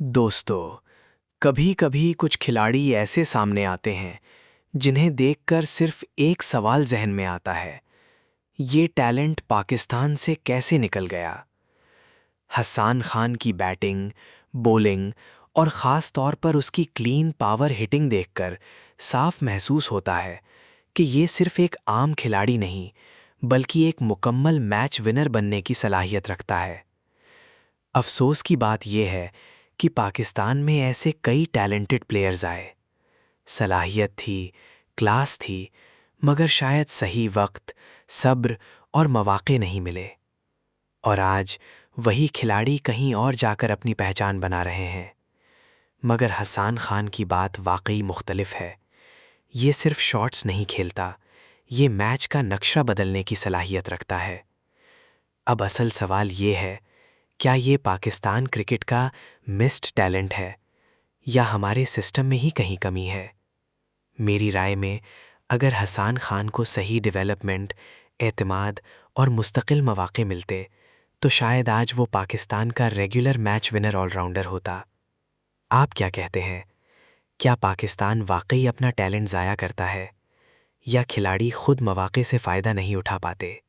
दोस्तों, कभी कभी कुछ खिलाड़ी ऐसे सामने आते हैं जिन्हें देखकर सिर्फ एक सवाल जहन में आता है, ये टैलेंट पाकिस्तान से कैसे निकल गया। हसन खान की बैटिंग, बॉलिंग और ख़ास तौर पर उसकी क्लीन पावर हिटिंग देखकर साफ महसूस होता है कि ये सिर्फ एक आम खिलाड़ी नहीं, बल्कि एक मुकम्मल मैच विनर बनने की सलाहियत रखता है। अफ़सोस की बात यह है कि पाकिस्तान में ऐसे कई टैलेंटेड प्लेयर्स आए, सलाहियत थी, क्लास थी, मगर शायद सही वक्त, सब्र और मौके नहीं मिले। और आज वही खिलाड़ी कहीं और जाकर अपनी पहचान बना रहे हैं। मगर हसन खान की बात वाकई मुख्तलिफ है। ये सिर्फ शॉट्स नहीं खेलता, ये मैच का नक्शा बदलने की सलाहियत रखता है। अब असल सवाल ये है, क्या ये पाकिस्तान क्रिकेट का मिस्ड टैलेंट है या हमारे सिस्टम में ही कहीं कमी है। मेरी राय में अगर हसन खान को सही डेवलपमेंट, एतमाद और मुस्तकिल मौके मिलते तो शायद आज वो पाकिस्तान का रेगुलर मैच विनर ऑलराउंडर होता। आप क्या कहते हैं? क्या पाकिस्तान वाकई अपना टैलेंट ज़ाया करता है या खिलाड़ी खुद मौके से फ़ायदा नहीं उठा पाते?